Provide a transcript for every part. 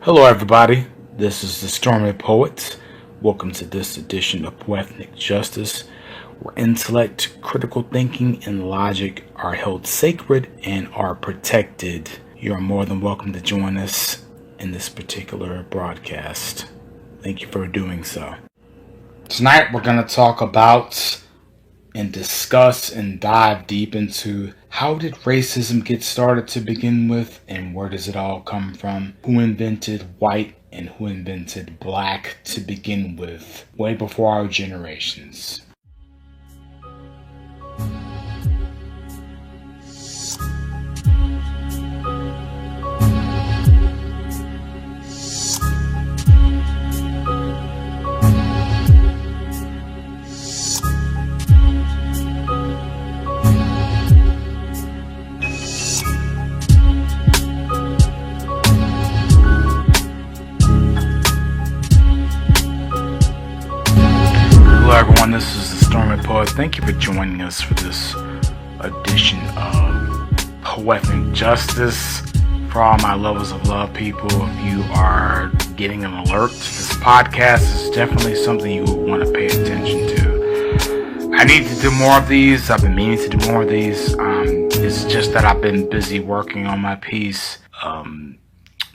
Hello, everybody. This is the Stormy Poets. Welcome to this edition of Poethnic Justice, where intellect, critical thinking, and logic are held sacred and are protected. You are more than welcome to join us in this particular broadcast. Thank you for doing so. Tonight, we're going to talk about and discuss and dive deep into how did racism get started to begin with, and where does it all come from? Who invented white and who invented black to begin with, way before our generations? Hello everyone, this is the Stormy Poet. Thank you for joining us for this edition of Poethnic Justice. For all my lovers of love people, if you are getting an alert, this podcast is definitely something you want to pay attention to. I need to do more of these. I've been meaning to do more of these. It's just that I've been busy working on my piece.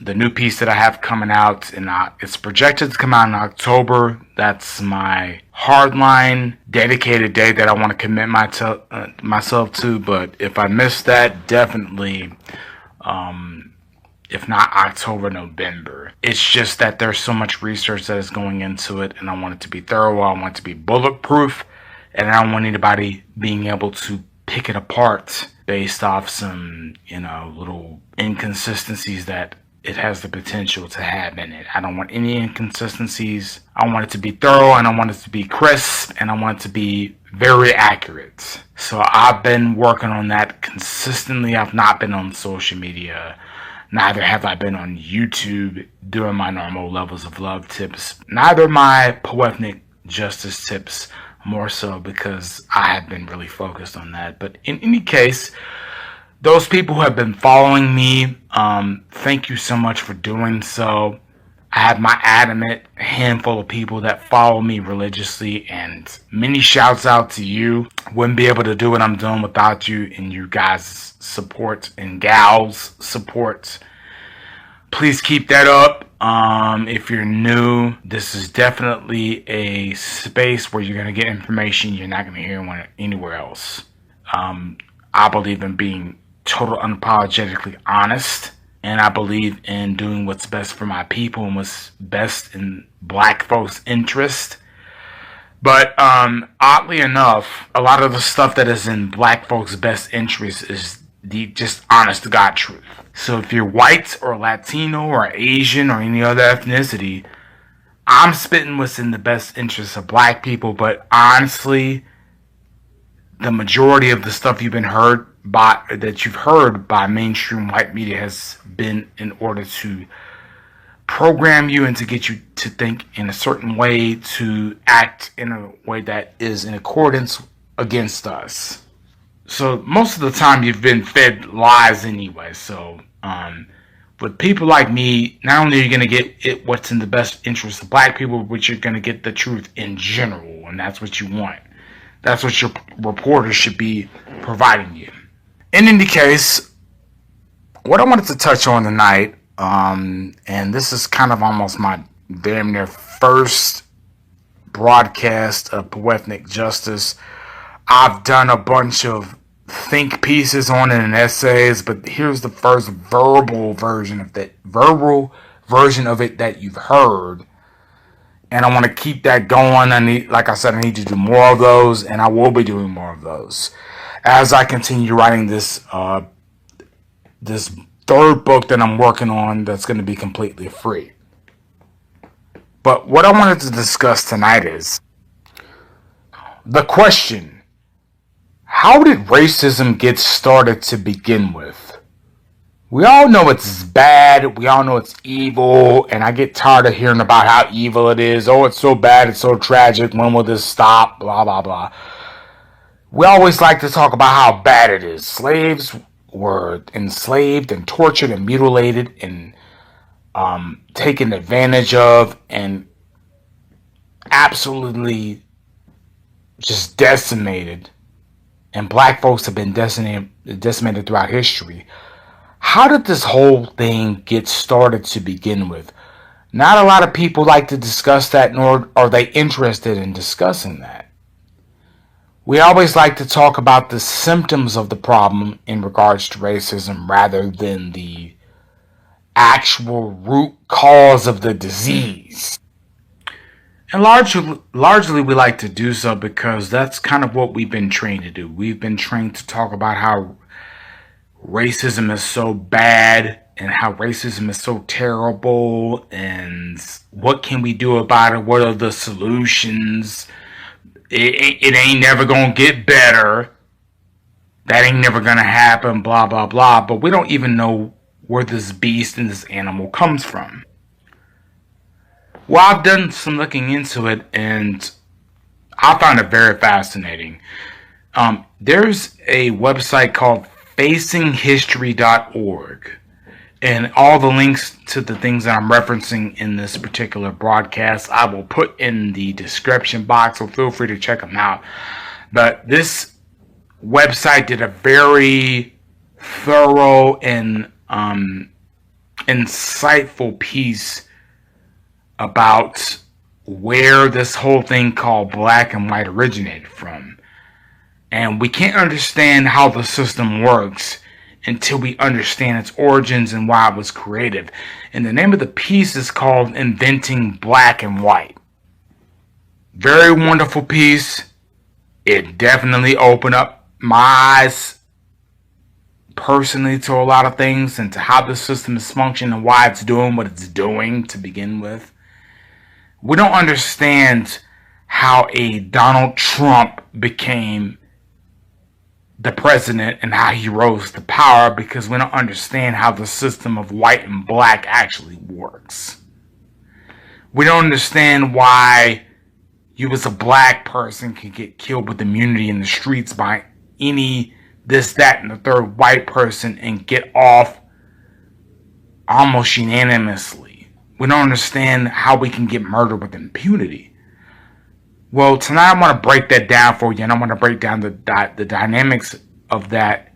The new piece that I have coming out, and it's projected to come out in October. That's my hardline dedicated date that I want to commit myself to. But if I miss that, definitely, if not October, November. It's just that there's so much research that is going into it, and I want it to be thorough. I want it to be bulletproof, and I don't want anybody being able to pick it apart based off some, little inconsistencies that it has the potential to have in it. I don't want any inconsistencies. I want it to be thorough, and I want it to be crisp, and I want it to be very accurate. So I've been working on that consistently. I've not been on social media. Neither have I been on YouTube doing my normal levels of love tips. Neither my Poethnic Justice tips, more so because I have been really focused on that. But in any case, those people who have been following me, thank you so much for doing so. I have my adamant handful of people that follow me religiously, and many shouts out to you. Wouldn't be able to do what I'm doing without you and you guys' support and gals' support. Please keep that up. If you're new, this is definitely a space where you're going to get information you're not going to hear anywhere else. I believe in being total unapologetically honest, and I believe in doing what's best for my people and what's best in black folks' interest. But oddly enough, a lot of the stuff that is in black folks' best interest is the just honest to God truth. So if you're white or Latino or Asian or any other ethnicity, I'm spitting what's in the best interest of black people. But honestly, the majority of the stuff you've heard by mainstream white media has been in order to program you and to get you to think in a certain way, to act in a way that is in accordance against us. So most of the time you've been fed lies anyway. So with people like me, not only are you going to get what's in the best interest of black people, but you're going to get the truth in general, and that's what you want. That's what your reporters should be providing you. In any case, what I wanted to touch on tonight, and this is kind of almost my damn near first broadcast of Poethnic Justice. I've done a bunch of think pieces on it and essays, but here's the first verbal version of it that you've heard. And I want to keep that going. I need to do more of those, and I will be doing more of those as I continue writing this this third book that I'm working on that's going to be completely free. But what I wanted to discuss tonight is the question: how did racism get started to begin with? We all know it's bad, we all know it's evil, and I get tired of hearing about how evil it is. Oh, it's so bad, it's so tragic, when will this stop, blah, blah, blah. We always like to talk about how bad it is. Slaves were enslaved and tortured and mutilated and taken advantage of and absolutely just decimated, and black folks have been decimated throughout history. How did this whole thing get started to begin with? Not a lot of people like to discuss that, nor are they interested in discussing that. We always like to talk about the symptoms of the problem in regards to racism rather than the actual root cause of the disease. And largely we like to do so because that's kind of what we've been trained to do. We've been trained to talk about how racism is so bad and how racism is so terrible and what can we do about it? What are the solutions? It ain't never gonna get better. That ain't never gonna happen, blah, blah, blah. But we don't even know where this beast and this animal comes from. Well, I've done some looking into it, and I found it very fascinating. There's a website called facinghistory.org, and all the links to the things that I'm referencing in this particular broadcast I will put in the description box, so feel free to check them out. But this website did a very thorough and insightful piece about where this whole thing called black and white originated from. And we can't understand how the system works until we understand its origins and why it was created. And the name of the piece is called Inventing Black and White. Very wonderful piece. It definitely opened up my eyes personally to a lot of things and to how the system is functioning and why it's doing what it's doing to begin with. We don't understand how a Donald Trump became the president and how he rose to power because we don't understand how the system of white and black actually works. We don't understand why you as a black person can get killed with immunity in the streets by any this, that, and the third white person and get off almost unanimously. We don't understand how we can get murdered with impunity. Well, tonight I want to break that down for you, and I want to break down the dynamics of that,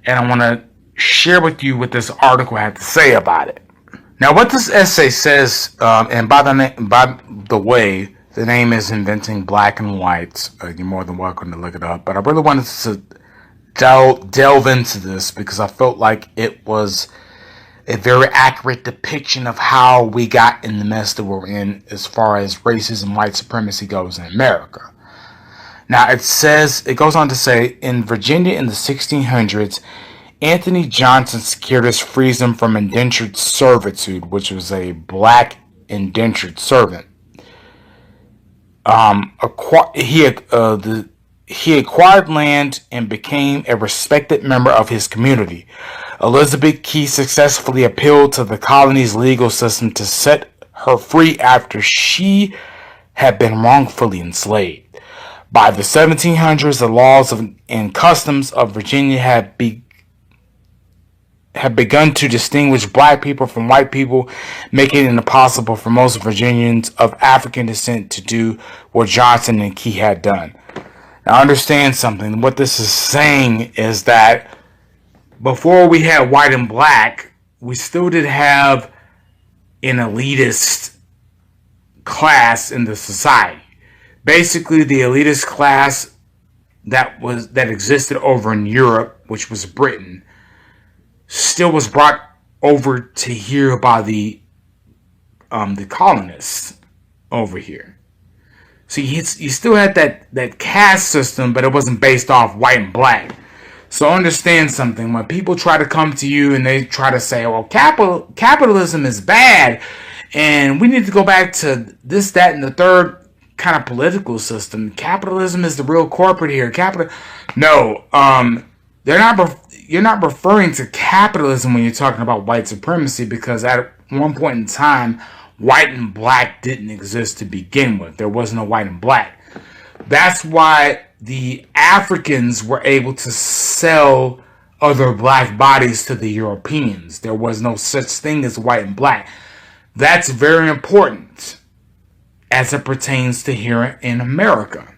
and I want to share with you what this article had to say about it. Now, what this essay says, and by the way, the name is Inventing Black and White. You're more than welcome to look it up, but I really wanted to delve into this because I felt like it was a very accurate depiction of how we got in the mess that we're in as far as racism, white supremacy goes in America. Now, it goes on to say, in Virginia in the 1600s, Anthony Johnson secured his freedom from indentured servitude, which was a black indentured servant. He acquired land and became a respected member of his community. Elizabeth Key successfully appealed to the colony's legal system to set her free after she had been wrongfully enslaved. By the 1700s, the laws and customs of Virginia had begun to distinguish black people from white people, making it impossible for most Virginians of African descent to do what Johnson and Key had done. Now, understand something. What this is saying is that before we had white and black, we still did have an elitist class in the society. Basically, the elitist class that existed over in Europe, which was Britain, still was brought over to here by the colonists over here. So you still had that caste system, but it wasn't based off white and black. So understand something. When people try to come to you and they try to say, well, capitalism is bad, and we need to go back to this, that, and the third kind of political system. Capitalism is the real corporate here. No, you're not referring to capitalism when you're talking about white supremacy, because at one point in time, white and black didn't exist to begin with. There was no white and black. That's why the Africans were able to sell other black bodies to the Europeans. There was no such thing as white and black. That's very important as it pertains to here in America.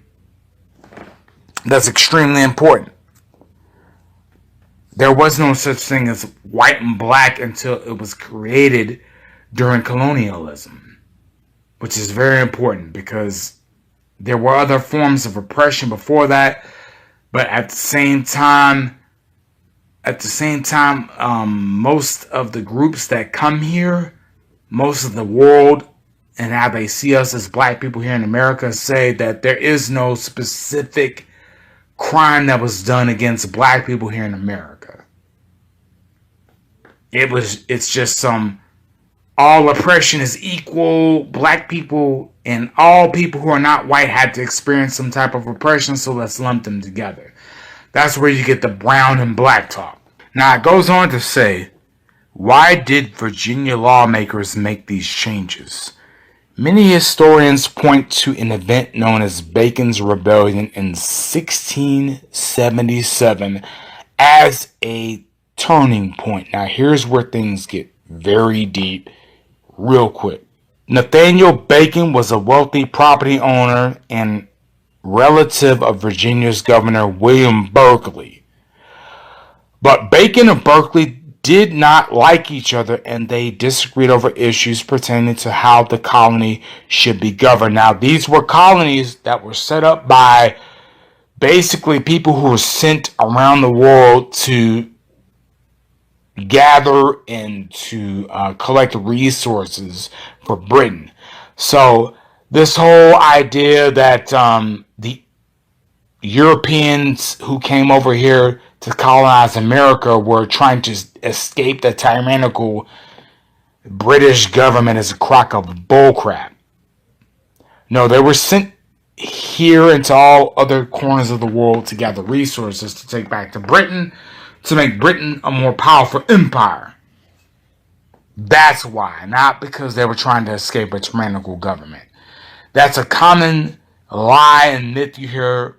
That's extremely important. There was no such thing as white and black until it was created during colonialism, which is very important because there were other forms of oppression before that, but at the same time, most of the groups that come here, most of the world, and how they see us as black people here in America say that there is no specific crime that was done against black people here in America. It's just all oppression is equal. Black people and all people who are not white had to experience some type of oppression, so let's lump them together. That's where you get the brown and black talk. Now it goes on to say, why did Virginia lawmakers make these changes? Many historians point to an event known as Bacon's Rebellion in 1677 as a turning point. Now here's where things get very deep real quick. Nathaniel Bacon was a wealthy property owner and relative of Virginia's Governor William Berkeley. But Bacon and Berkeley did not like each other, and they disagreed over issues pertaining to how the colony should be governed. Now, these were colonies that were set up by basically people who were sent around the world to gather and to collect resources for Britain. So this whole idea that the Europeans who came over here to colonize America were trying to escape the tyrannical British government is a crock of bullcrap. No, they were sent here into all other corners of the world to gather resources to take back to Britain, to make Britain a more powerful empire. That's why, not because they were trying to escape a tyrannical government. That's a common lie and myth you hear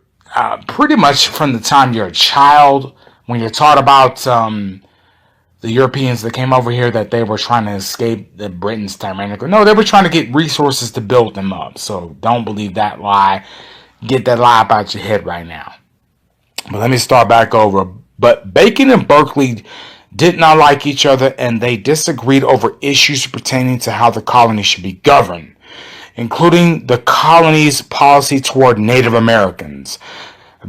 pretty much from the time you're a child, when you're taught about the Europeans that came over here, that they were trying to escape the Britain's tyrannical. No, they were trying to get resources to build them up. So don't believe that lie. Get that lie out your head right now. But let me start back over. But Bacon and Berkeley did not like each other, and they disagreed over issues pertaining to how the colony should be governed, including the colony's policy toward Native Americans.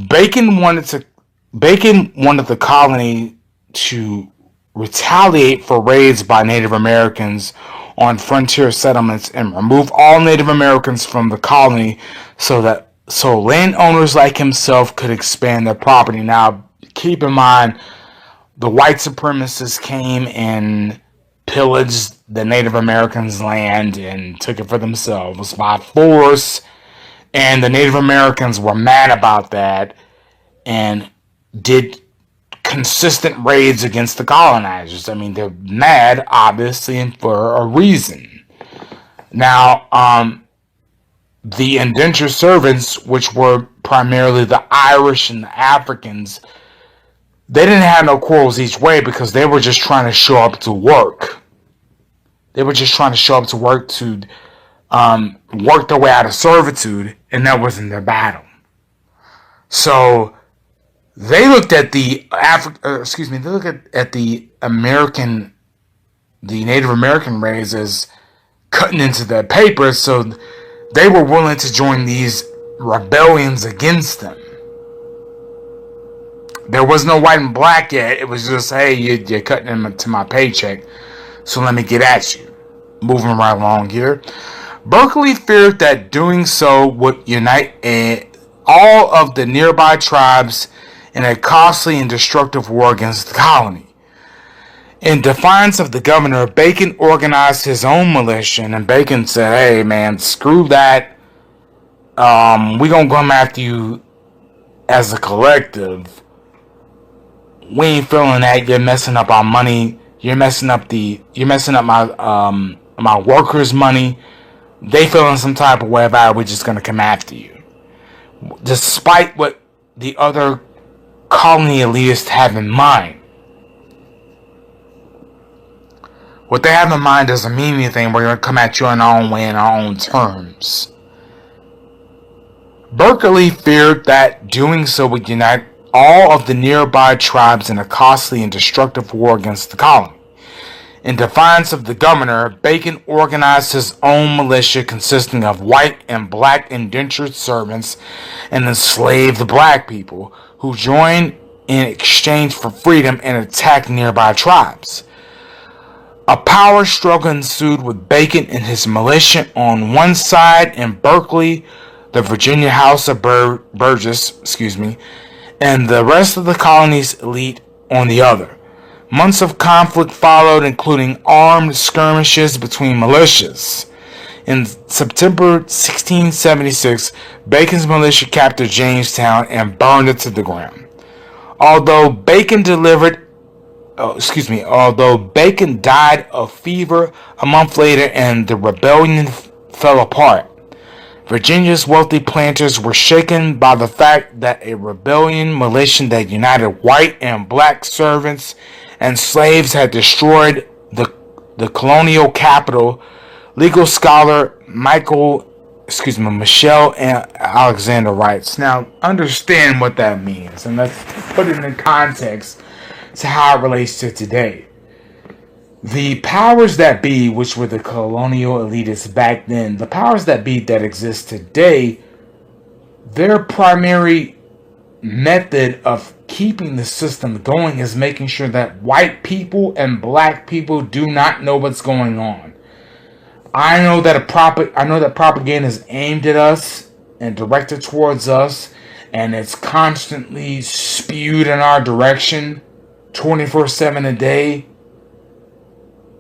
Bacon wanted the colony to retaliate for raids by Native Americans on frontier settlements and remove all Native Americans from the colony so landowners like himself could expand their property. Now, keep in mind, the white supremacists came and pillaged the Native Americans' land and took it for themselves by force, and the Native Americans were mad about that and did consistent raids against the colonizers. I mean, they're mad, obviously, and for a reason. Now, the indentured servants, which were primarily the Irish and the Africans, they didn't have no quarrels each way because they were just trying to show up to work. They were just trying to show up to work to work their way out of servitude, and that wasn't their battle. So they looked at the Native American race as cutting into their papers, so they were willing to join these rebellions against them. There was no white and black yet. It was just, hey, you're cutting into my paycheck, so let me get at you. Moving right along here. Berkeley feared that doing so would unite all of the nearby tribes in a costly and destructive war against the colony. In defiance of the governor, Bacon organized his own militia, and Bacon said, hey man, screw that. We're going to come after you as a collective. We ain't feeling that. You're messing up our money. You're messing up my workers' money. They feeling some type of way about it. We're just going to come after you. Despite what the other colony elitists have in mind. What they have in mind doesn't mean anything. We're going to come at you in our own way, in our own terms. Berkeley feared that doing so would unite all of the nearby tribes in a costly and destructive war against the colony. In defiance of the governor, Bacon organized his own militia consisting of white and black indentured servants and enslaved black people, who joined in exchange for freedom and attacked nearby tribes. A power struggle ensued with Bacon and his militia on one side and Berkeley, the Virginia House of Burgess, and the rest of the colony's elite on the other. Months of conflict followed, including armed skirmishes between militias. In September 1676, Bacon's militia captured Jamestown and burned it to the ground. Although Bacon died of fever a month later and the rebellion fell apart, Virginia's wealthy planters were shaken by the fact that a rebellion militia that united white and black servants and slaves had destroyed the colonial capital. Legal scholar Michelle Alexander writes. Now, understand what that means, and let's put it in context to how it relates to today. The powers that be, which were the colonial elitists back then, the powers that be that exist today, their primary method of keeping the system going is making sure that white people and black people do not know what's going on. I know that propaganda is aimed at us and directed towards us, and it's constantly spewed in our direction 24/7 a day,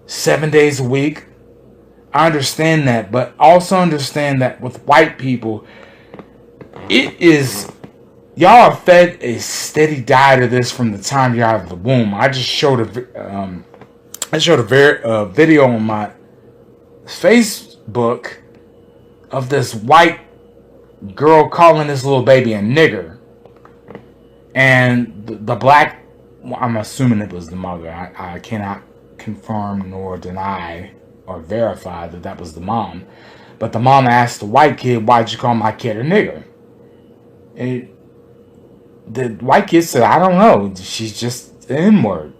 7 days a week. I understand that, but also understand that with white people, y'all are fed a steady diet of this from the time you're out of the womb. I just showed a video on my Facebook of this white girl calling this little baby a nigger, and the black, I'm assuming it was the mother. I cannot confirm nor deny or verify that was the mom, but the mom asked the white kid, "Why'd you call my kid a nigger?" And the white kid said, "I don't know. She's just an N-word."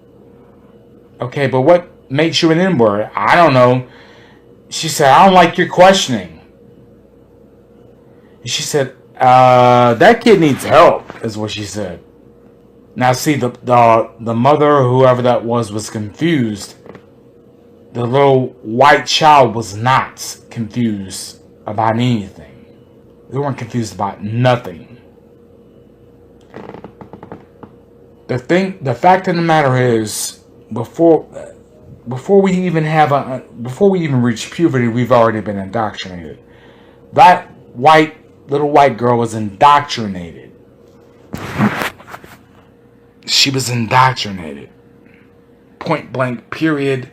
Okay, but what makes you an N-word? I don't know. She said, "I don't like your questioning." And she said, "That kid needs help," is what she said. Now, see, the mother, or whoever that was confused. The little white child was not confused about anything. They weren't confused about nothing. The fact of the matter is, before we even reach puberty, we've already been indoctrinated. That little white girl was indoctrinated. She was indoctrinated. Point blank, period.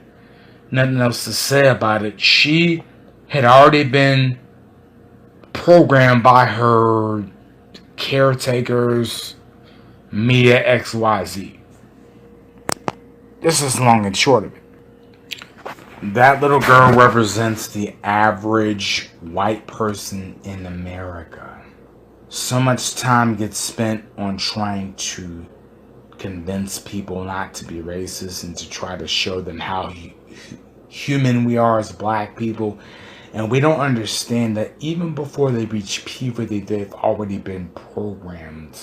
Nothing else to say about it. She had already been programmed by her caretakers, media XYZ. This is long and short of it. That little girl represents the average white person in America. So much time gets spent on trying to convince people not to be racist and to try to show them how human we are as black people, and we don't understand that even before they reach puberty, they've already been programmed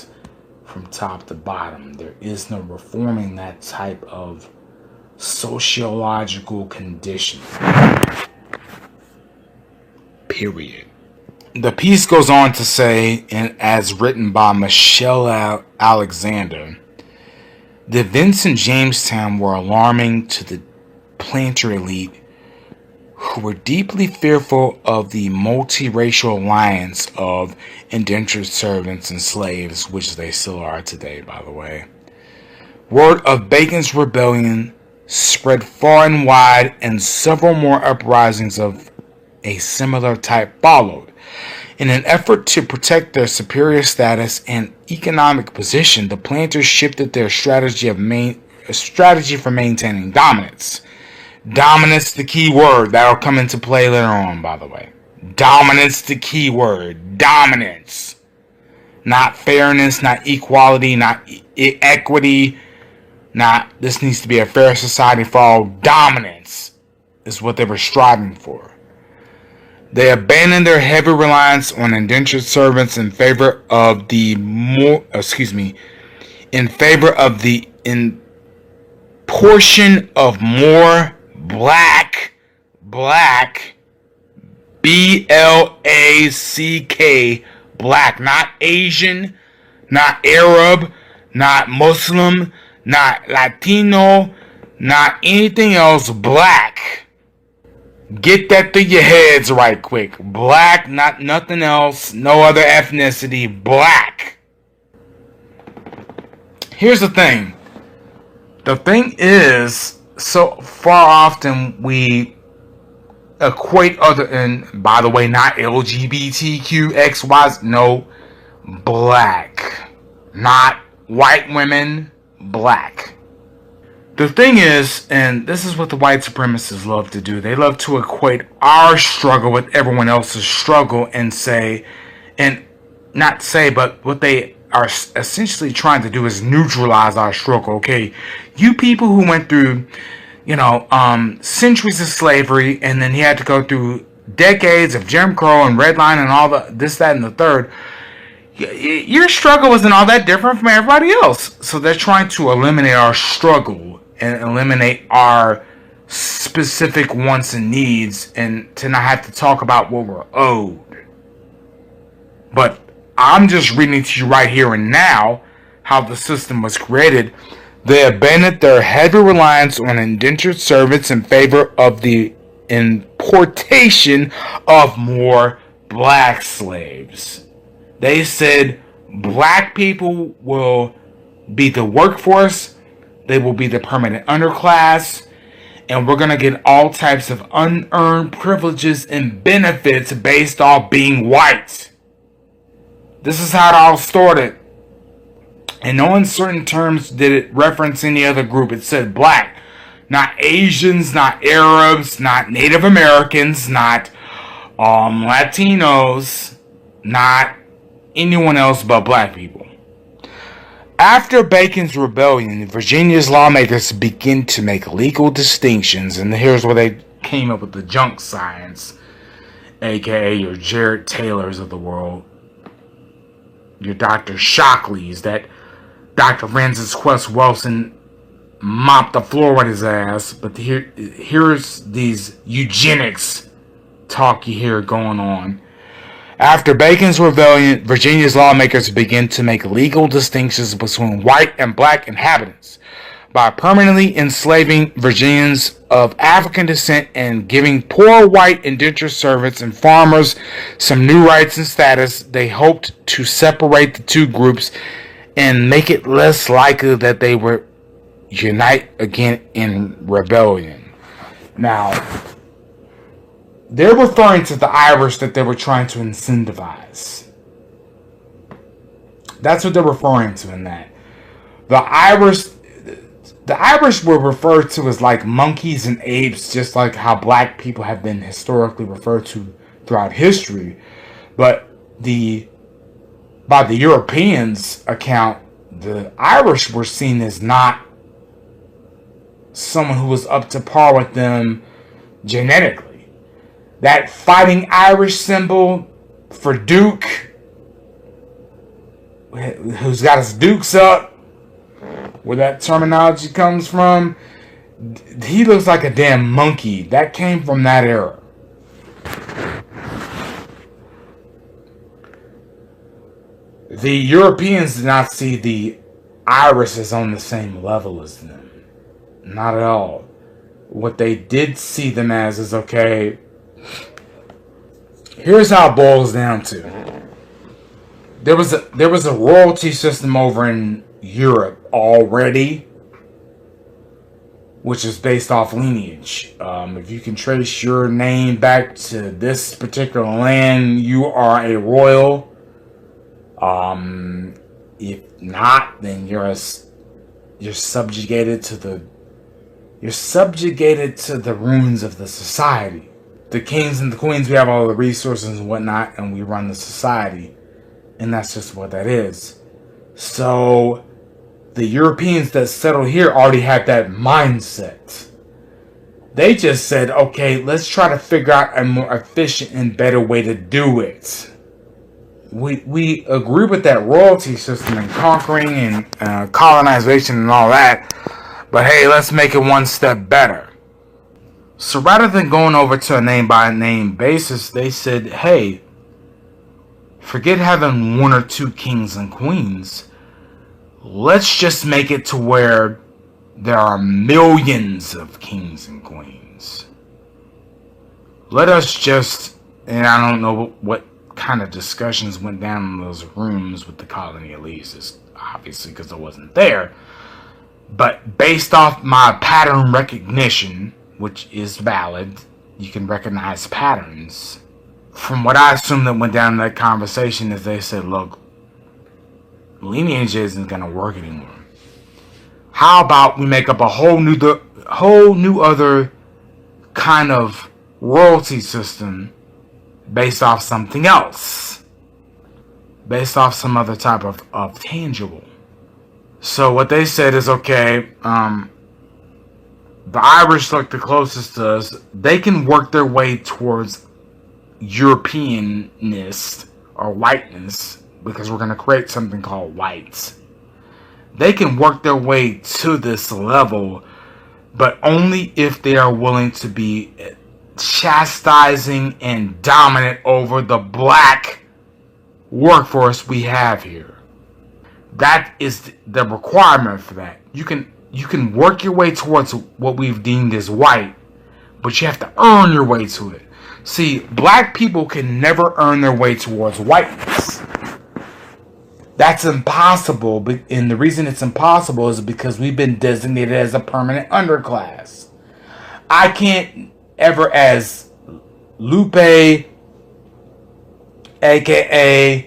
from top to bottom. There is no reforming that type of sociological condition. Period. The piece goes on to say, and as written by Michelle Alexander, the events in Jamestown were alarming to the planter elite, who were deeply fearful of the multiracial alliance of indentured servants and slaves, which they still are today, by the way. Word of Bacon's rebellion spread far and wide, and several more uprisings of a similar type followed. In an effort to protect their superior status and economic position, the planters shifted their strategy for maintaining dominance. Dominance, the key word. That'll come into play later on, by the way. Dominance, the key word. Dominance. Not fairness, not equality, not equity. Not, this needs to be a fair society for all. Dominance is what they were striving for. They abandoned their heavy reliance on indentured servants in favor of the in portion of more black, BLACK, black, not Asian, not Arab, not Muslim, not Latino, not anything else, black. Get that through your heads right quick. Black, not nothing else, no other ethnicity, black. Here's the thing. The thing is, so far often we equate other, and by the way, not LGBTQ, XY, no, black. Not white women, black. The thing is, and this is what the white supremacists love to do, they love to equate our struggle with everyone else's struggle and say, and not say, but what they are essentially trying to do is neutralize our struggle. Okay, you people who went through, centuries of slavery, and then he had to go through decades of Jim Crow and redline and all the this, that, and the third. Your struggle isn't all that different from everybody else. So they're trying to eliminate our struggle and eliminate our specific wants and needs, and to not have to talk about what we're owed. But I'm just reading to you right here and now how the system was created. They abandoned their heavy reliance on indentured servants in favor of the importation of more black slaves. They said black people will be the workforce, they will be the permanent underclass, and we're going to get all types of unearned privileges and benefits based off being white. This is how it all started. In no uncertain terms did it reference any other group. It said black. Not Asians, not Arabs, not Native Americans, not Latinos, not anyone else but black people. After Bacon's Rebellion, Virginia's lawmakers began to make legal distinctions, and here's where they came up with the junk science, aka your Jared Taylors of the world, your Dr. Shockleys, that Dr. Francis Quest Wilson mopped the floor with his ass. But here's these eugenics talk you hear going on. After Bacon's Rebellion, Virginia's lawmakers began to make legal distinctions between white and black inhabitants by permanently enslaving Virginians of African descent and giving poor white indentured servants and farmers some new rights and status. They hoped to separate the two groups and make it less likely that they would unite again in rebellion. Now, they're referring to the Irish that they were trying to incentivize. That's what they're referring to in that. The Irish were referred to as like monkeys and apes, just like how black people have been historically referred to throughout history. But by the Europeans' account, the Irish were seen as not someone who was up to par with them genetically. That fighting Irish symbol for Duke, who's got his dukes up, where that terminology comes from, he looks like a damn monkey. That came from that era. The Europeans did not see the Irish as on the same level as them. Not at all. What they did see them as is, okay, here's how it boils down to. There was a royalty system over in Europe already, which is based off lineage. If you can trace your name back to this particular land, you are a royal. If not, then you're subjugated to the You're subjugated to the ruins of the society. The kings and the queens, we have all the resources and whatnot, and we run the society. And that's just what that is. So, the Europeans that settled here already had that mindset. They just said, okay, let's try to figure out a more efficient and better way to do it. We agree with that royalty system and conquering and colonization and all that. But hey, let's make it one step better. So rather than going over to a name-by-name basis, they said, hey, forget having one or two kings and queens. Let's just make it to where there are millions of kings and queens. Let us just, and I don't know what kind of discussions went down in those rooms with the colony elites, obviously because I wasn't there. But based off my pattern recognition, which is valid, you can recognize patterns. From what I assume that went down in that conversation is they said, look, lineage isn't going to work anymore. How about we make up a whole new other kind of royalty system based off something else, based off some other type of tangible. So what they said is, okay, the Irish look the closest to us. They can work their way towards Europeanness or whiteness, because we're going to create something called whites. They can work their way to this level, but only if they are willing to be chastising and dominant over the black workforce we have here. That is the requirement for that. You can work your way towards what we've deemed as white, but you have to earn your way to it. See, black people can never earn their way towards whiteness. That's impossible, and the reason it's impossible is because we've been designated as a permanent underclass. I can't ever, as Lupe, aka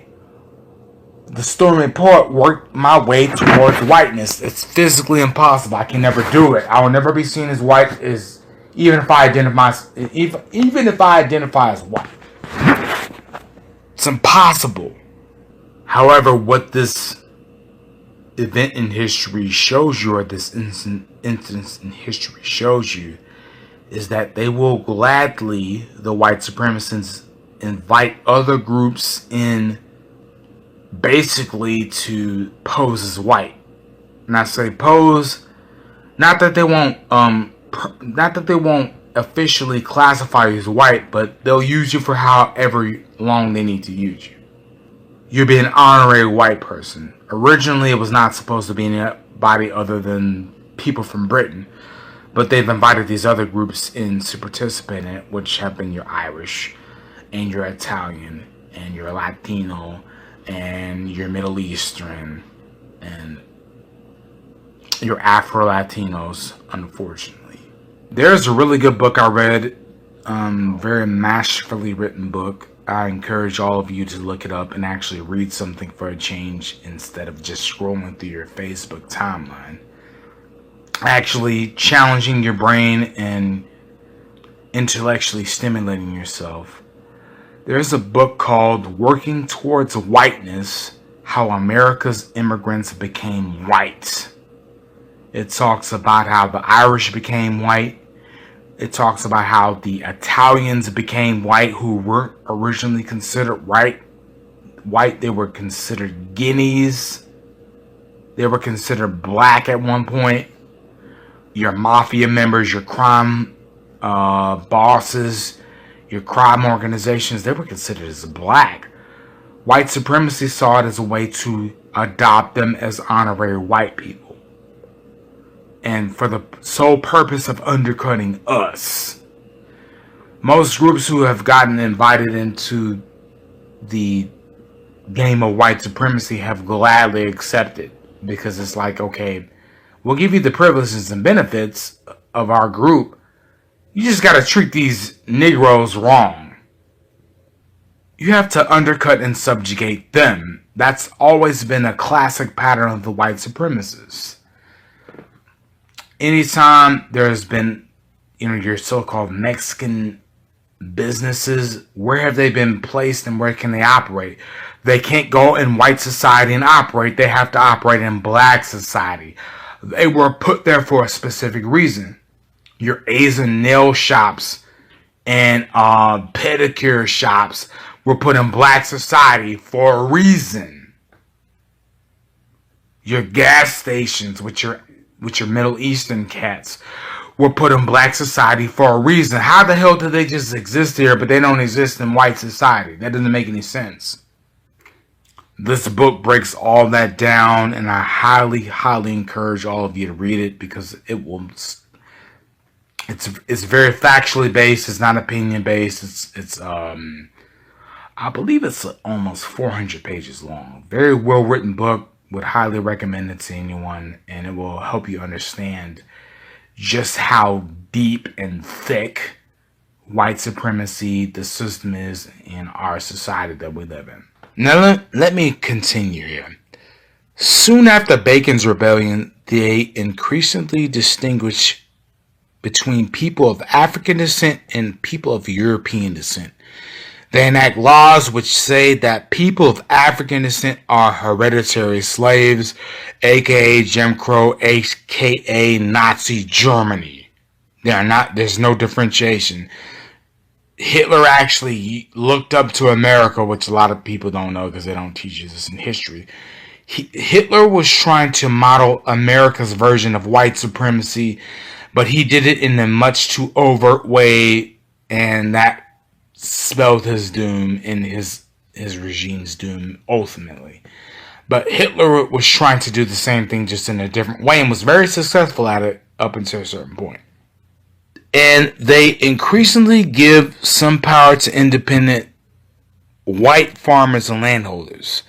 the Stormy Poet, work my way towards whiteness. It's physically impossible. I can never do it. I will never be seen as white, even if I identify as white. It's impossible. However, what this event in history shows you, or this instance in history shows you, is that they will gladly, the white supremacists, invite other groups in basically to pose as white. And I say pose, not that they won't officially classify you as white, but they'll use you for however long they need to use you. You'll be an honorary white person. Originally, it was not supposed to be anybody other than people from Britain, but they've invited these other groups in to participate in it, which have been your Irish, and your Italian, and your Latino, and your Middle Eastern, and your Afro-Latinos, unfortunately. There's a really good book I read, very masterfully written book. I encourage all of you to look it up and actually read something for a change instead of just scrolling through your Facebook timeline. Actually challenging your brain and intellectually stimulating yourself. There's a book called Working Towards Whiteness: How America's Immigrants Became White. It talks about how the Irish became white. It talks about how the Italians became white, who weren't originally considered white. They were considered guineas. They were considered black at one point. Your mafia members, your crime bosses, your crime organizations, they were considered as black. White supremacy saw it as a way to adopt them as honorary white people, and for the sole purpose of undercutting us. Most groups who have gotten invited into the game of white supremacy have gladly accepted, because it's like, okay, we'll give you the privileges and benefits of our group. You just got to treat these Negroes wrong. You have to undercut and subjugate them. That's always been a classic pattern of the white supremacists. anytime there's been, your so-called Mexican businesses, where have they been placed and where can they operate? They can't go in white society and operate. They have to operate in black society. They were put there for a specific reason. Your Asian nail shops and pedicure shops were put in black society for a reason. Your gas stations with your Middle Eastern cats were put in black society for a reason. How the hell do they just exist here, but they don't exist in white society? That doesn't make any sense. This book breaks all that down, and I highly, highly encourage all of you to read it because it will. It's very factually based. It's not opinion based. It's I believe it's almost 400 pages long. Very well written book. Would highly recommend it to anyone, and it will help you understand just how deep and thick white supremacy, the system is in our society that we live in. Now let me continue here. Soon after Bacon's rebellion, they increasingly distinguished between people of African descent and people of European descent. They enact laws which say that people of African descent are hereditary slaves, aka Jim Crow, aka Nazi Germany. There's no differentiation. Hitler actually looked up to America, which a lot of people don't know because they don't teach you this in history. Hitler was trying to model America's version of white supremacy, but he did it in a much too overt way, and that spelled his doom and his regime's doom ultimately. But Hitler was trying to do the same thing just in a different way and was very successful at it up until a certain point. And they increasingly give some power to independent white farmers and landholders.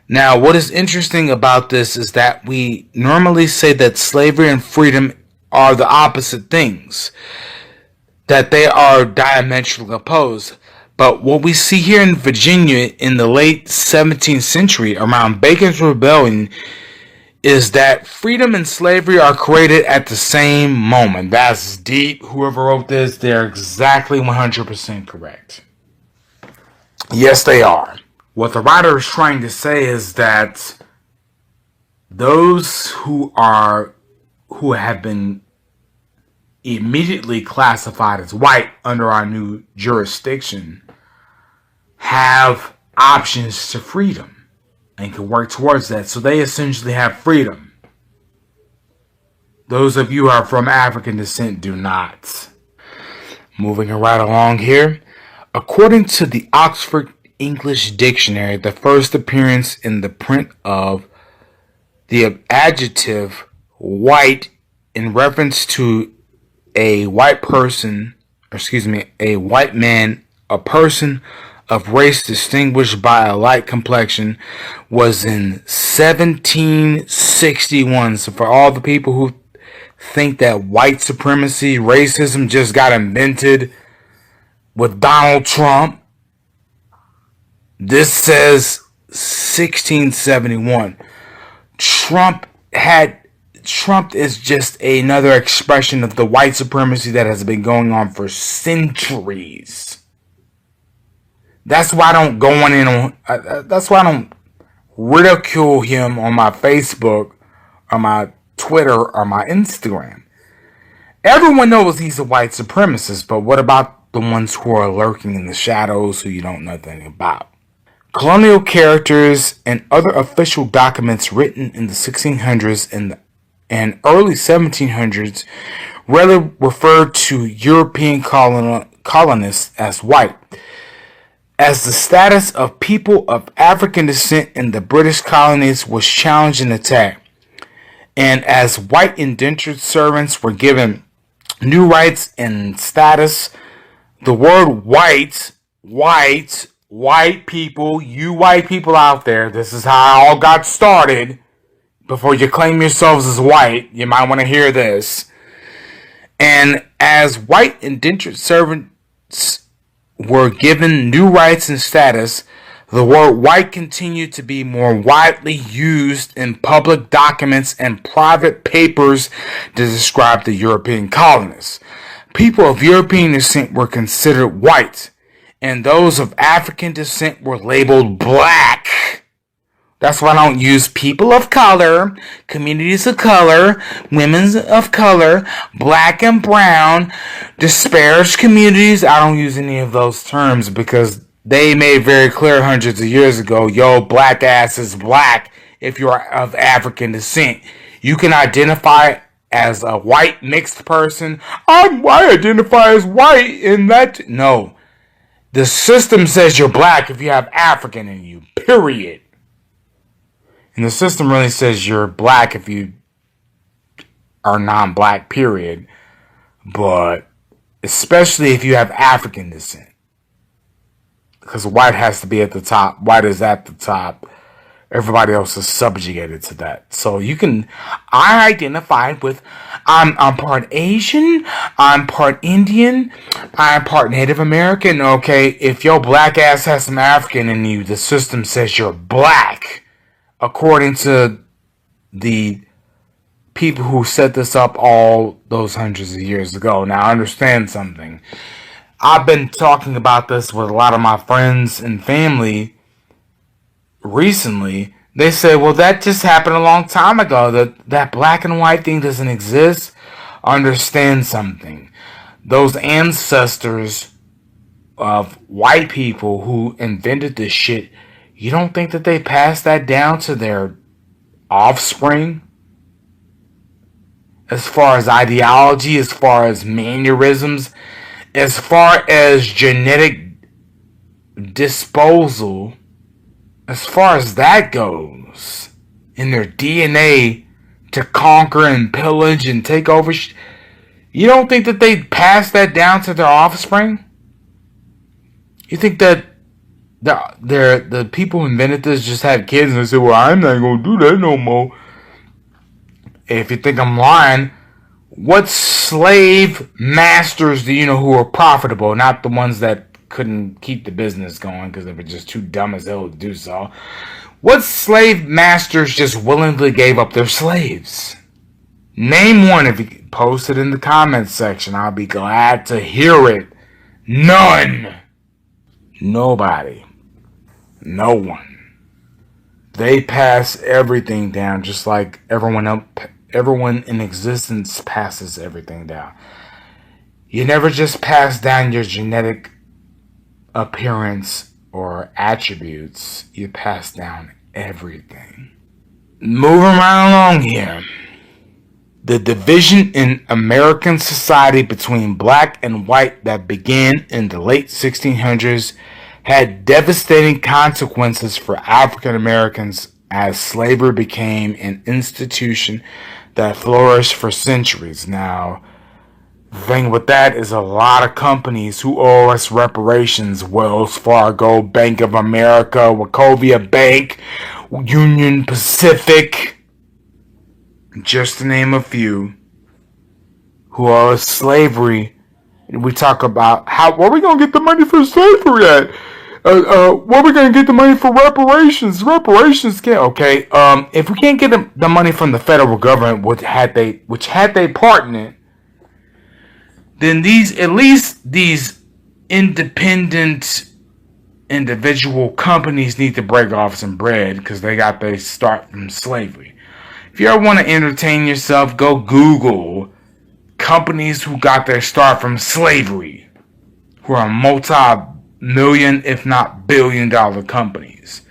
Now, what is interesting about this is that we normally say that slavery and freedom are the opposite things, that they are diametrically opposed. But what we see here in Virginia in the late 17th century around Bacon's Rebellion is that freedom and slavery are created at the same moment. That's deep. Whoever wrote this, they're exactly 100% correct. Yes, they are. What the writer is trying to say is that those who have been immediately classified as white under our new jurisdiction have options to freedom and can work towards that. So they essentially have freedom. Those of you who are from African descent do not. Moving right along here. According to the Oxford English Dictionary, the first appearance in the print of the adjective white in reference to a white man, a person of race distinguished by a light complexion, was in 1761. So for all the people who think that white supremacy, racism just got invented with Donald Trump, this says 1671. Trump is just another expression of the white supremacy that has been going on for centuries. That's why I don't go in on. That's why I don't ridicule him on my Facebook, or my Twitter, or my Instagram. Everyone knows he's a white supremacist, but what about the ones who are lurking in the shadows who you don't know nothing about? Colonial characters and other official documents written in the 1600s and early 1700s rarely referred to European colonists as white. As the status of people of African descent in the British colonies was challenged and attacked, and as white indentured servants were given new rights and status, the word white people, you white people out there, this is how it all got started. Before you claim yourselves as white, you might want to hear this. And as white indentured servants were given new rights and status, The word white continued to be more widely used in public documents and private papers to describe the European colonists. People of European descent were considered white, and those of African descent were labeled black. That's why I don't use people of color, communities of color, women of color, black and brown, disparaged communities. I don't use any of those terms because they made very clear hundreds of years ago, yo, black ass is black if you're of African descent. You can identify as a white mixed person. I identify as white in that. No. The system says you're black if you have African in you, period. And the system really says you're black if you are non-black, period. But especially if you have African descent. Because white has to be at the top. White is at the top. Everybody else is subjugated to that. So I identify with, I'm part Asian, I'm part Indian, I'm part Native American. Okay, if your black ass has some African in you, the system says you're black. According to the people who set this up all those hundreds of years ago. Now, understand something. I've been talking about this with a lot of my friends and family recently. They say, well, that just happened a long time ago. That black and white thing doesn't exist. Understand something. Those ancestors of white people who invented this shit, you don't think that they passed that down to their offspring? As far as ideology, as far as mannerisms, as far as genetic disposal, as far as that goes, in their DNA to conquer and pillage and take over, you don't think that they passed that down to their offspring? You think that the people who invented this just had kids and they said, well, I'm not going to do that no more. If you think I'm lying, what slave masters do you know who are profitable? Not the ones that couldn't keep the business going because they were just too dumb as hell to do so. What slave masters just willingly gave up their slaves? Name one. If you post it in the comments section, I'll be glad to hear it. None. Nobody. No one. They pass everything down just like everyone in existence passes everything down. You never just pass down your genetic appearance or attributes. You pass down everything. Moving right along here. The division in American society between black and white that began in the late 1600s had devastating consequences for African Americans as slavery became an institution that flourished for centuries. Now, the thing with that is a lot of companies who owe us reparations. Wells Fargo, Bank of America, Wachovia Bank, Union Pacific, just to name a few, who owe us slavery. We talk about where are we going to get the money for slavery at? Where are we going to get the money for reparations? Reparations can't. Okay. If we can't get the money from the federal government, which had they part in it, then these independent individual companies need to break off some bread because they got their start from slavery. If you ever want to entertain yourself, go Google companies who got their start from slavery, who are multi-million, if not billion-dollar companies.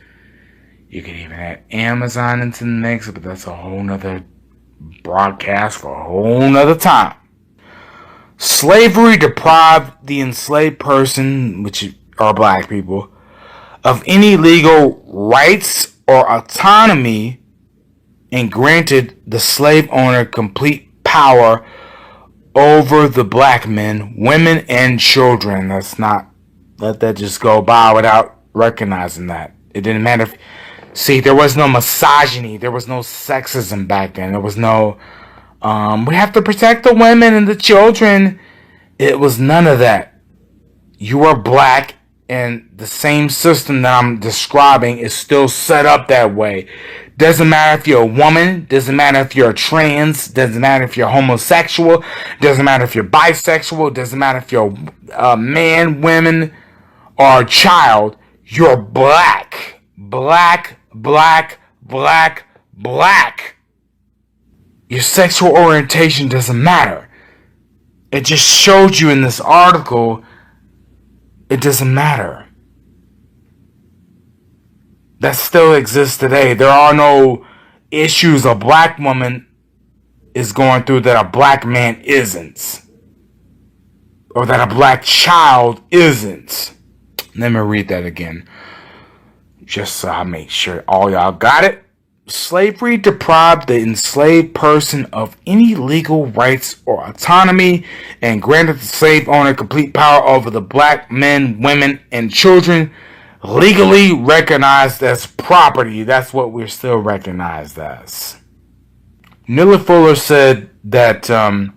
You can even add Amazon into the mix, but that's a whole nother broadcast for a whole nother time. Slavery deprived the enslaved person, which are black people, of any legal rights or autonomy, and granted the slave owner complete power over the black men, women, and children. Let's not let that just go by without recognizing that. It didn't matter see, there was no misogyny, there was no sexism back then. There was no we have to protect the women and the children. It was none of that. You are black And the same system that I'm describing is still set up that way. Doesn't matter if you're a woman, doesn't matter if you're a trans, doesn't matter if you're homosexual, doesn't matter if you're bisexual, doesn't matter if you're a man, women, or a child, you're black. Black, black, black, black. Your sexual orientation doesn't matter. It just showed you in this article it doesn't matter. That still exists today. There are no issues a black woman is going through that a black man isn't. Or that a black child isn't. Let me read that again. Just so I make sure all y'all got it. Slavery deprived the enslaved person of any legal rights or autonomy and granted the slave owner complete power over the black men, women, and children legally recognized as property. That's what we're still recognized as. Neely Fuller said that the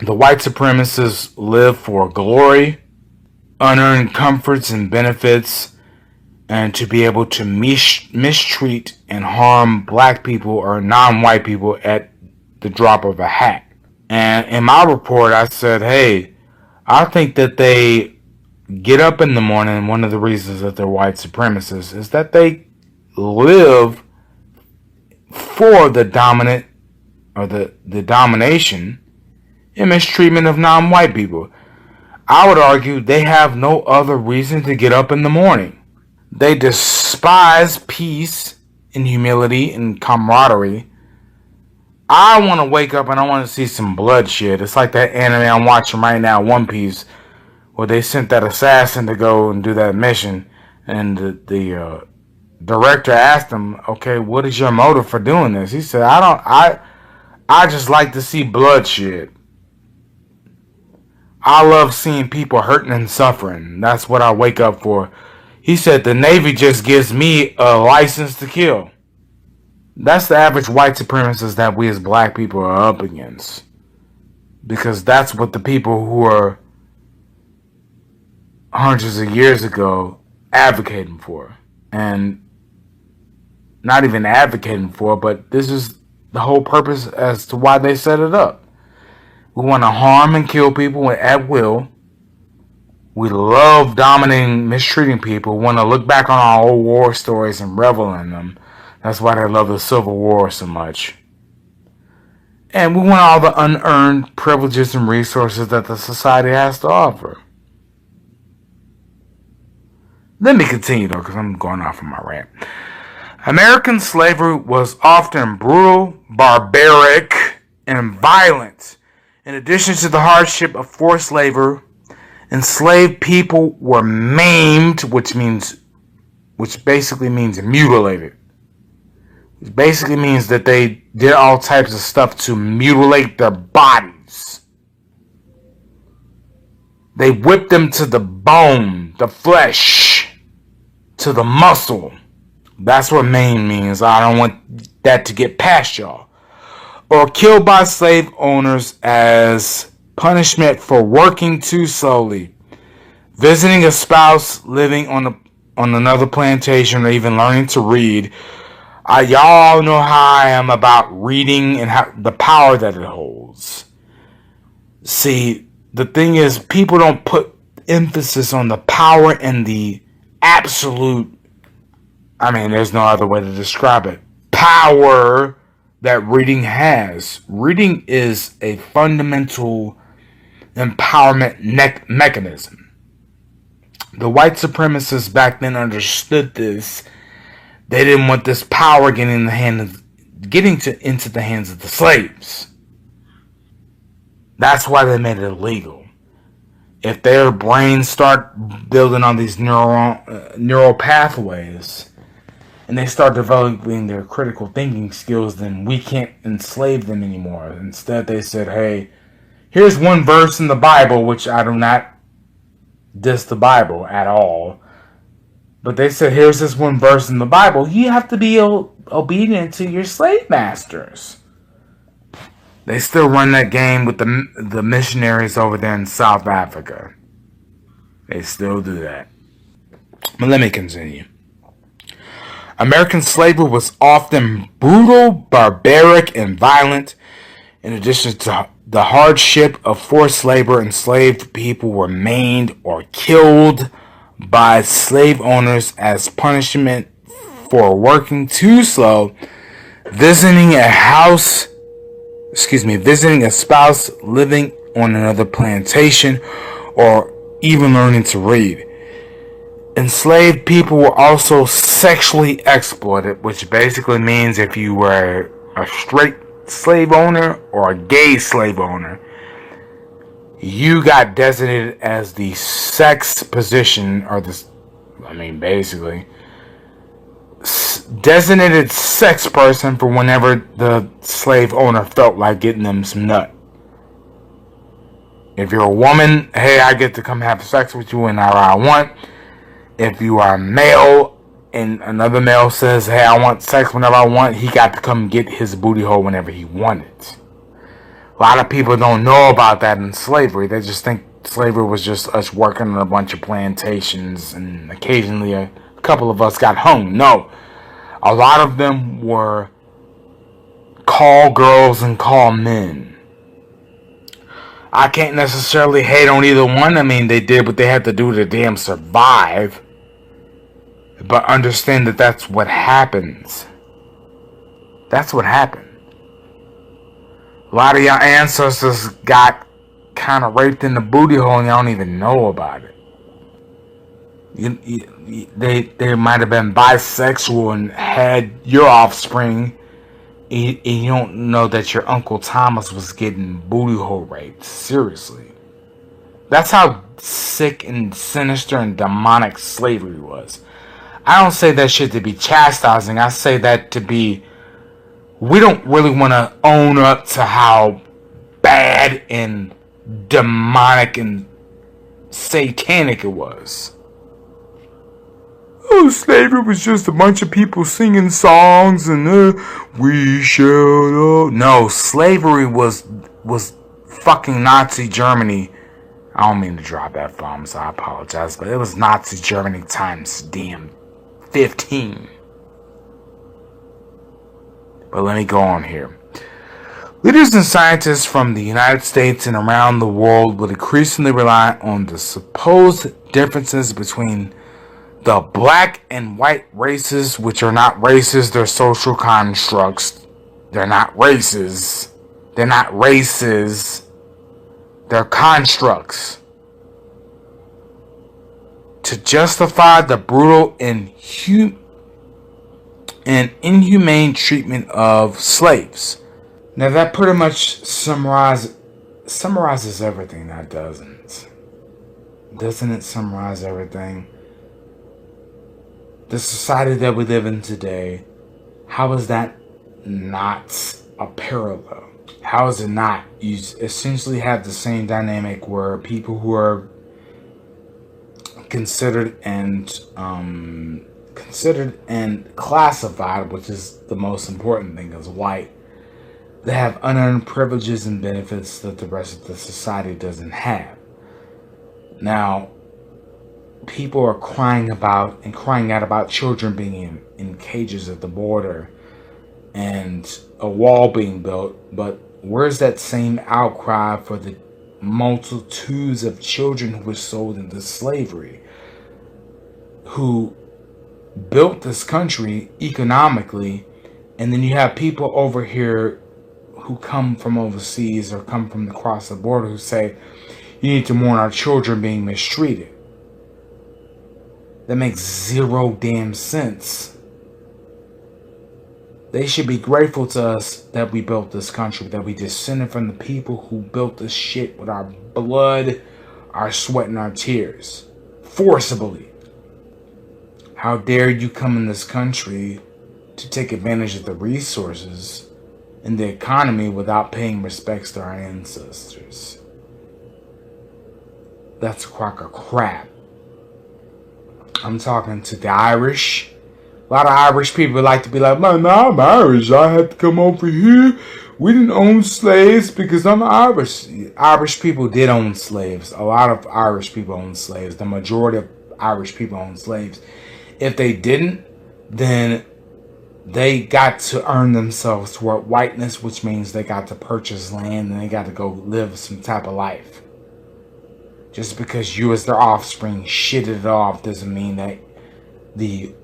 white supremacists live for glory, unearned comforts and benefits, and to be able to mistreat and harm black people or non-white people at the drop of a hat. And in my report, I said, hey, I think that they get up in the morning, and one of the reasons that they're white supremacists is that they live for the dominant or the domination and mistreatment of non-white people. I would argue they have no other reason to get up in the morning. They despise peace and humility and camaraderie. I want to wake up and I want to see some bloodshed. It's like that anime I'm watching right now, One Piece, where they sent that assassin to go and do that mission. And the director asked him, okay, what is your motive for doing this? He said, I just like to see bloodshed. I love seeing people hurting and suffering. That's what I wake up for. He said the Navy just gives me a license to kill. That's the average white supremacist that we as black people are up against. Because that's what the people who are hundreds of years ago advocating for. And not even advocating for, but this is the whole purpose as to why they set it up. We want to harm and kill people at will. We love dominating, mistreating people. We want to look back on our old war stories and revel in them. That's why they love the Civil War so much. And we want all the unearned privileges and resources that the society has to offer. Let me continue though, because I'm going off on my rant. American slavery was often brutal, barbaric, and violent. In addition to the hardship of forced labor, enslaved people were maimed, which basically means mutilated. Which basically means that they did all types of stuff to mutilate their bodies. They whipped them to the bone, the flesh, to the muscle. That's what maim means. I don't want that to get past y'all. Or killed by slave owners as punishment for working too slowly, visiting a spouse living on another plantation, or even learning to read. Y'all know how I am about reading and how the power that it holds. See, the thing is, people don't put emphasis on the power and the absolute, there's no other way to describe it, power that reading has. Reading is a fundamental empowerment mechanism. The white supremacists back then understood this. They didn't want this power getting into the hands of the slaves. That's why they made it illegal. If their brains start building on these neural pathways, and they start developing their critical thinking skills, then we can't enslave them anymore. Instead, they said, hey, here's one verse in the Bible, which I do not diss the Bible at all. But they said, here's this one verse in the Bible. You have to be obedient to your slave masters. They still run that game with the missionaries over there in South Africa. They still do that. But let me continue. American slavery was often brutal, barbaric, and violent. In addition to the hardship of forced labor, enslaved people were maimed or killed by slave owners as punishment for working too slow, visiting a spouse living on another plantation, or even learning to read. Enslaved people were also sexually exploited, which basically means if you were a straight slave owner or a gay slave owner, you got designated as the sex position, or basically designated sex person for whenever the slave owner felt like getting them some nut. If you're a woman, hey, I get to come have sex with you whenever I want. If you are a male and another male says, hey, I want sex whenever I want, he got to come get his booty hole whenever he wanted. A lot of people don't know about that in slavery. They just think slavery was just us working on a bunch of plantations and occasionally a couple of us got hung. No. A lot of them were call girls and call men. I can't necessarily hate on either one. I mean, they did what they had to do to damn survive. But understand that that's what happens. That's what happened. A lot of your ancestors got kind of raped in the booty hole and y'all don't even know about it. They might have been bisexual and had your offspring, and you don't know that your Uncle Thomas was getting booty hole raped. Seriously. That's how sick and sinister and demonic slavery was. I don't say that shit to be chastising. I say that to be, we don't really want to own up to how bad and demonic and satanic it was. Oh, slavery was just a bunch of people singing songs and we shall know. No, slavery was fucking Nazi Germany. I don't mean to drop F-bombs, I apologize, but it was Nazi Germany times damn 15. But let me go on here. Leaders and scientists from the United States and around the world would increasingly rely on the supposed differences between the black and white races, which are not races, they're social constructs. They're not races. They're not races. They're constructs. To justify the brutal and inhumane treatment of slaves. Now that pretty much summarizes everything, that doesn't. Doesn't it summarize everything? The society that we live in today, how is that not a parallel? How is it not? You essentially have the same dynamic where people who are considered and classified, which is the most important thing, as white, they have unearned privileges and benefits that the rest of the society doesn't have. Now, people are crying out about children being in cages at the border and a wall being built, but where's that same outcry for the multitudes of children who were sold into slavery, who built this country economically, and then you have people over here who come from overseas or come from across the border who say, you need to mourn our children being mistreated. That makes zero damn sense. They should be grateful to us that we built this country, that we descended from the people who built this shit with our blood, our sweat, and our tears. Forcibly. How dare you come in this country to take advantage of the resources in the economy without paying respects to our ancestors? That's a crock of crap. I'm talking to the Irish. A lot of Irish people like to be like, man, I'm Irish. I had to come over here we didn't own slaves because I'm Irish. Irish people did own slaves. A lot of Irish people owned slaves. The majority of Irish people owned slaves. If they didn't, then they got to earn themselves toward whiteness, which means they got to purchase land and they got to go live some type of life. Just because you as their offspring shitted it off doesn't mean that the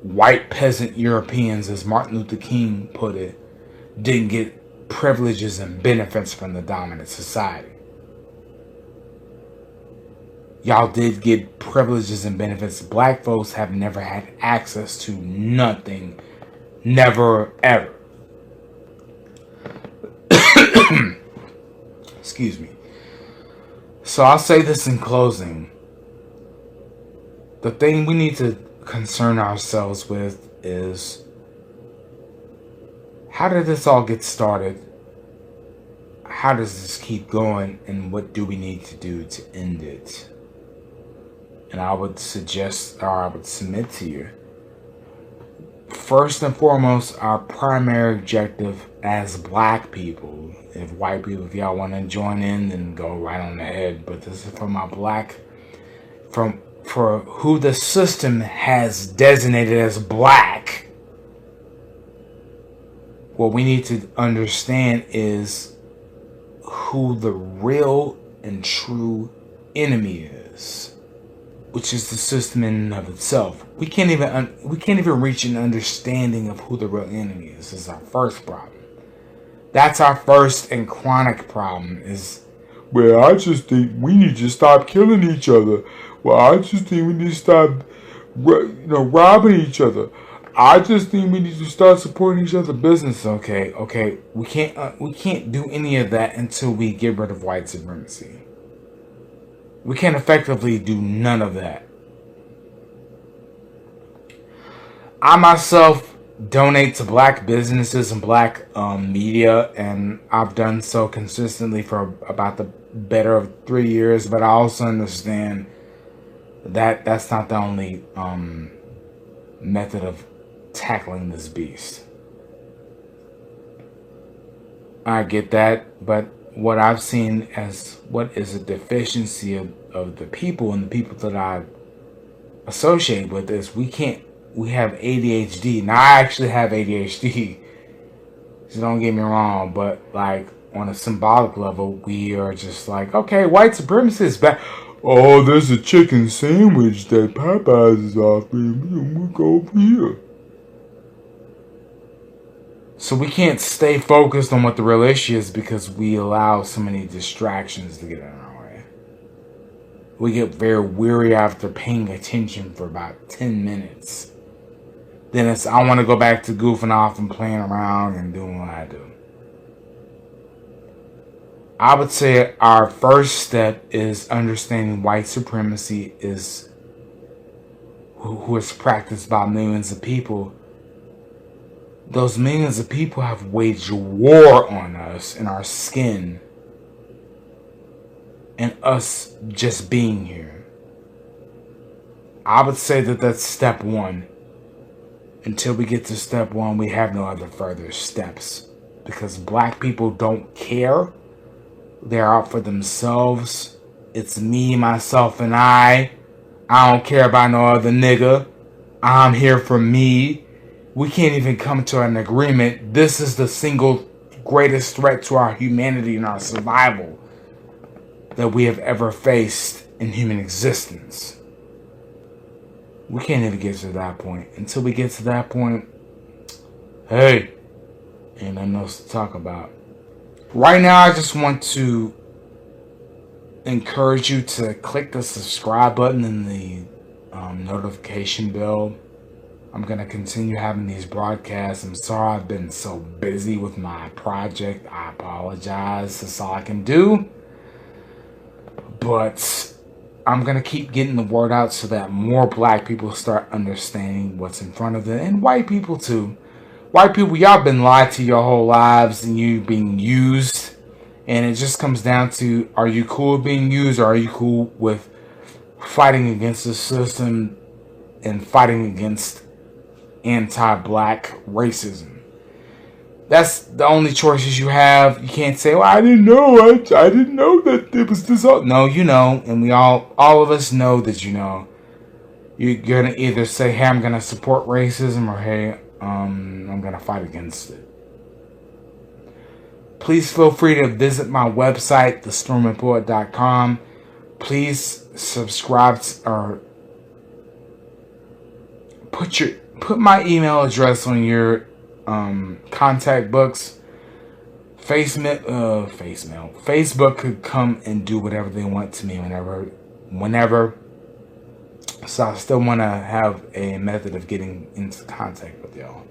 white peasant Europeans, as Martin Luther King put it, didn't get privileges and benefits from the dominant society. Y'all did get privileges and benefits. Black folks have never had access to nothing. Never, ever. Excuse me. So I'll say this in closing. The thing we need to concern ourselves with is, how did this all get started? How does this keep going? And what do we need to do to end it? And I would suggest, or I would submit to you, first and foremost, our primary objective as black people, if white people, if y'all want to join in, then go right on ahead. But this is for my black, for who the system has designated as black. What we need to understand is who the real and true enemy is, which is the system in and of itself. We can't even reach an understanding of who the real enemy is. This is our first problem. That's our first and chronic problem. Is, well, I just think we need to stop killing each other. Well, I just think we need to stop, robbing each other. I just think we need to start supporting each other's business. Okay. We can't do any of that until we get rid of white supremacy. We can't effectively do none of that. I myself donate to black businesses and black media, and I've done so consistently for about the better of 3 years. But I also understand that that's not the only method of tackling this beast. I get that, but what I've seen as what is a deficiency of the people and the people that I associate with is we have ADHD. Now I actually have ADHD, so don't get me wrong, but like on a symbolic level, we are just like, okay, white supremacy is bad. Oh, there's a chicken sandwich that Popeyes is offering. We'll go over here. So we can't stay focused on what the real issue is because we allow so many distractions to get in our way. We get very weary after paying attention for about 10 minutes. Then it's, I want to go back to goofing off and playing around and doing what I do. I would say our first step is understanding white supremacy is who is practiced by millions of people. Those millions of people have waged war on us and our skin and us just being here. I would say that that's step one. Until we get to step one, we have no other further steps. Because black people don't care. They're out for themselves. It's me, myself, and I. I don't care about no other nigga. I'm here for me. We can't even come to an agreement. This is the single greatest threat to our humanity and our survival that we have ever faced in human existence. We can't even get to that point. Until we get to that point, hey, ain't nothing else to talk about. Right now, I just want to encourage you to click the subscribe button and the notification bell. I'm going to continue having these broadcasts. I'm sorry I've been so busy with my project. I apologize. That's all I can do. But I'm going to keep getting the word out so that more black people start understanding what's in front of them. And white people too. White people, y'all been lied to your whole lives and you being used. And it just comes down to, are you cool with being used or are you cool with fighting against the system and fighting against anti-black racism? That's the only choices you have. You can't say, "Well, I didn't know. I didn't know that it was this." No, you know, and we all of us know that you know. You're gonna either say, "Hey, I'm gonna support racism," or "Hey, I'm gonna fight against it." Please feel free to visit my website, thestormypoet.com. Please subscribe or put my email address on your contact books. Facebook could come and do whatever they want to me whenever. So I still want to have a method of getting into contact with y'all.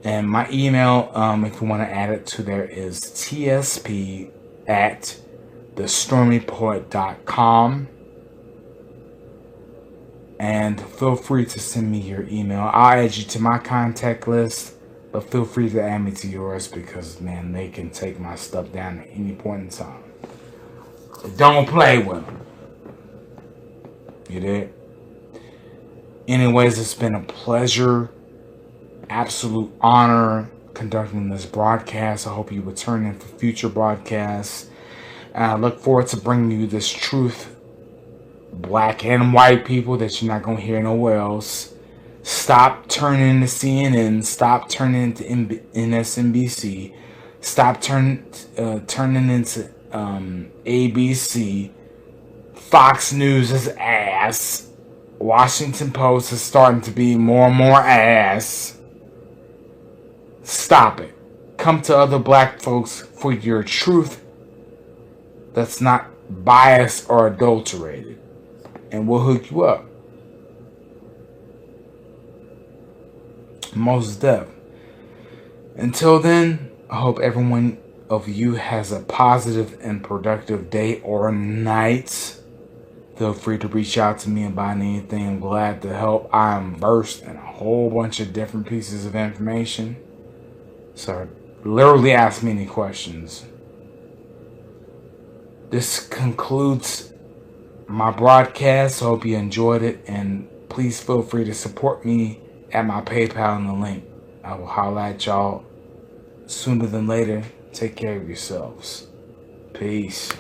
And my email, if you want to add it to there, is tsp@thestormypoet.com. And feel free to send me your email. I'll add you to my contact list, but feel free to add me to yours because, man, they can take my stuff down at any point in time. Don't play with them. You did? Anyways, it's been a pleasure, absolute honor conducting this broadcast. I hope you will turn in for future broadcasts. And I look forward to bringing you this truth, black and white people, that you're not going to hear nowhere else. Stop turning to CNN. Stop turning to MSNBC. Stop turning into ABC. Fox News is ass. Washington Post is starting to be more and more ass. Stop it. Come to other black folks for your truth that's not biased or adulterated, and we'll hook you up. Most def. Until then, I hope everyone of you has a positive and productive day or night. Feel free to reach out to me about anything. I'm glad to help. I am versed in a whole bunch of different pieces of information. So literally ask me any questions. This concludes my broadcast. I hope you enjoyed it. And please feel free to support me at my PayPal in the link. I will holler at y'all sooner than later. Take care of yourselves. Peace.